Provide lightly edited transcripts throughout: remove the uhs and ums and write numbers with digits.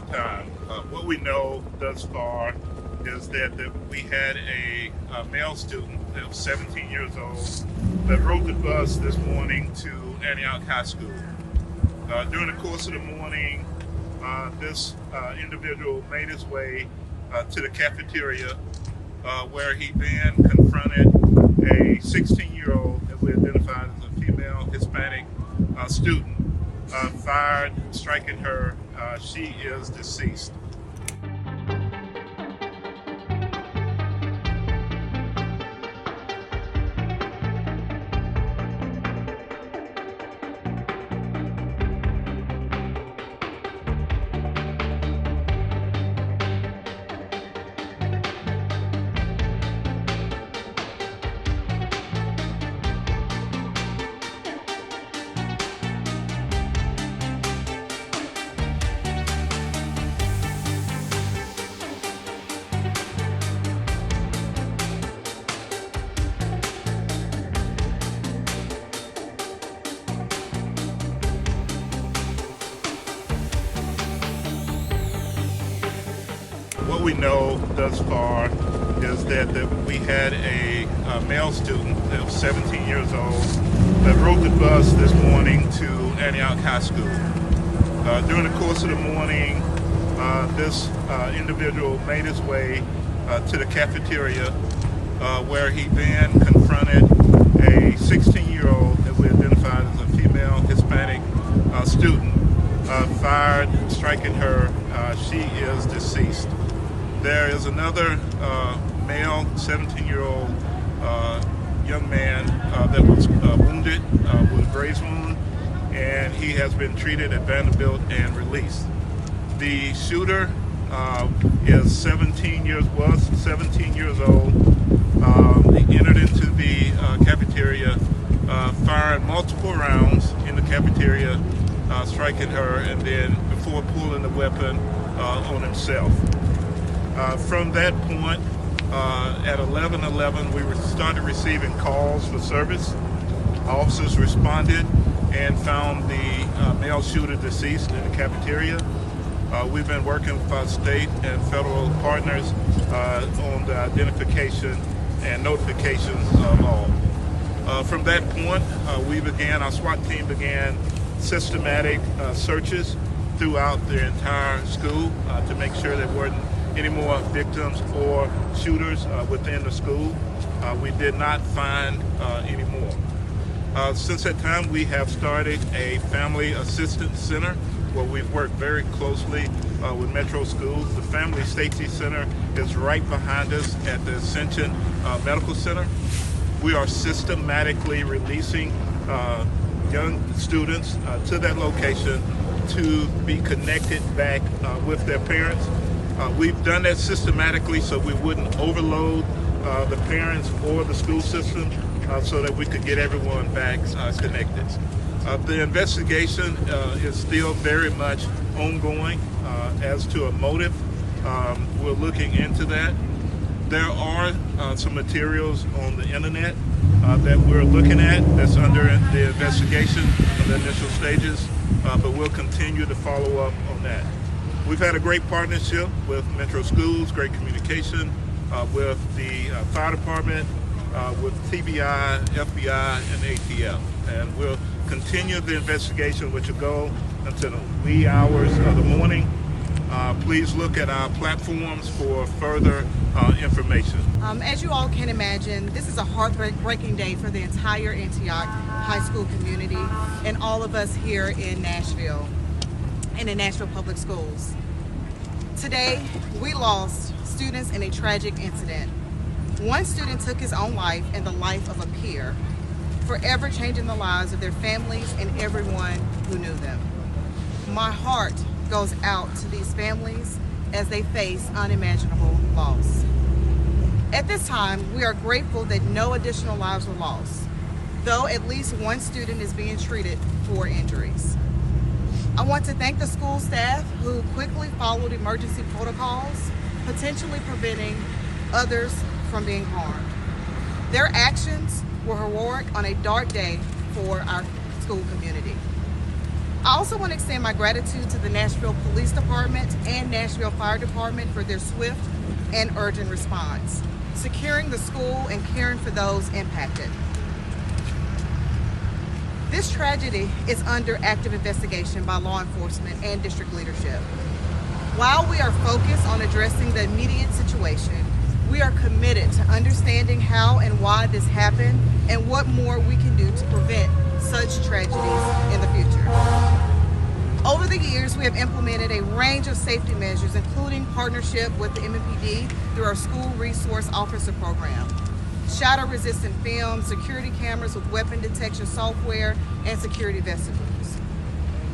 time. What we know thus far is that we had a male student that was 17 years old that rode the bus this morning to Antioch High School. During the course of the morning, this individual made his way to the cafeteria where he then confronted a 16-year-old that we identified as a female Hispanic student, fired, striking her. She is deceased. What we know thus far is that we had a male student that was 17 years old that rode the bus this morning to Antioch High School. During the course of the morning, this individual made his way to the cafeteria where he then confronted a 16-year-old that we identified as a female Hispanic student, fired, striking her. She is deceased. There is another male 17-year-old young man that was wounded with a graze wound, and he has been treated at Vanderbilt and released. The shooter was 17 years old. He entered into the cafeteria, firing multiple rounds in the cafeteria, striking her, and then before pulling the weapon on himself. From that point, at 11:11, we started receiving calls for service. Officers responded and found the male shooter deceased in the cafeteria. We've been working with our state and federal partners on the identification and notifications of all. From that point, our SWAT team began systematic searches throughout the entire school to make sure there weren't any more victims or shooters within the school. We did not find any more. Since that time, we have started a family assistance center where we've worked very closely with Metro Schools. The Family Safety Center is right behind us at the Ascension Medical Center. We are systematically releasing young students to that location to be connected back with their parents. We've done that systematically so we wouldn't overload the parents or the school system so that we could get everyone back connected. The investigation is still very much ongoing as to a motive. We're looking into that. There are some materials on the internet that we're looking at that's under the investigation of the initial stages, but we'll continue to follow up on that. We've had a great partnership with Metro Schools, great communication with the fire department, with TBI, FBI, and ATF. And we'll continue the investigation, which will go until the wee hours of the morning. Please look at our platforms for further information. As you all can imagine, this is a heartbreaking day for the entire Antioch High School community and all of us here in Nashville and in Nashville Public Schools. Today, we lost students in a tragic incident. One student took his own life and the life of a peer, forever changing the lives of their families and everyone who knew them. My heart goes out to these families as they face unimaginable loss. At this time, we are grateful that no additional lives were lost, though at least one student is being treated for injuries. I want to thank the school staff who quickly followed emergency protocols, potentially preventing others from being harmed. Their actions were heroic on a dark day for our school community. I also want to extend my gratitude to the Nashville Police Department and Nashville Fire Department for their swift and urgent response, securing the school and caring for those impacted. This tragedy is under active investigation by law enforcement and district leadership. While we are focused on addressing the immediate situation, we are committed to understanding how and why this happened and what more we can do to prevent such tragedies in the future. Over the years, we have implemented a range of safety measures, including partnership with the MPD through our School Resource Officer Program, shatter-resistant film, security cameras with weapon detection software, and security vestibules.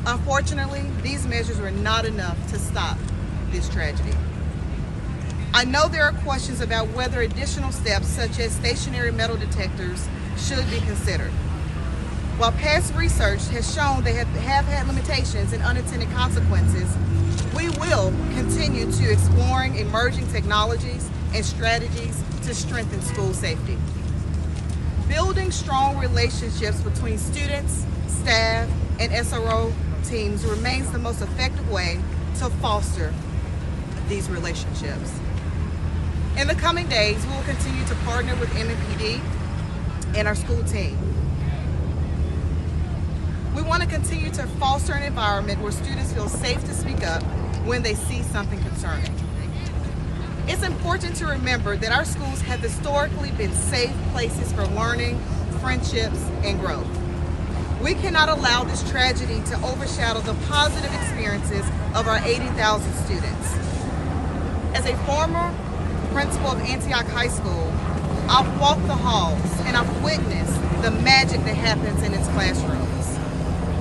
Unfortunately, these measures were not enough to stop this tragedy. I know there are questions about whether additional steps such as stationary metal detectors should be considered. While past research has shown they have had limitations and unintended consequences, we will continue to exploring emerging technologies and strategies to strengthen school safety. Building strong relationships between students, staff, and SRO teams remains the most effective way to foster these relationships. In the coming days, we will continue to partner with MPD and our school team. We want to continue to foster an environment where students feel safe to speak up when they see something concerning. It's important to remember that our schools have historically been safe places for learning, friendships, and growth. We cannot allow this tragedy to overshadow the positive experiences of our 80,000 students. As a former principal of Antioch High School, I've walked the halls and I've witnessed the magic that happens in its classrooms.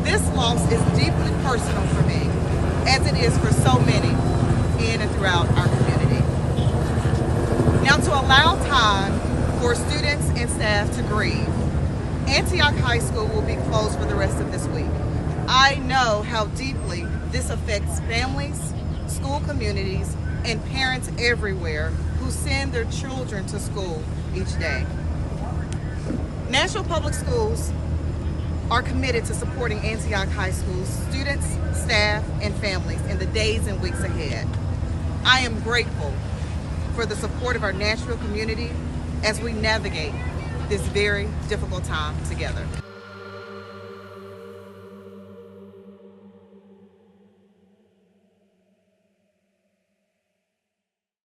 This loss is deeply personal for me, as it is for so many in and throughout our community. Now, to allow time for students and staff to grieve, Antioch High School will be closed for the rest of this week. I know how deeply this affects families, school communities, and parents everywhere who send their children to school each day. Nashville Public Schools are committed to supporting Antioch High School's students, staff, and families in the days and weeks ahead. I am grateful for the support of our Nashville community as we navigate this very difficult time together.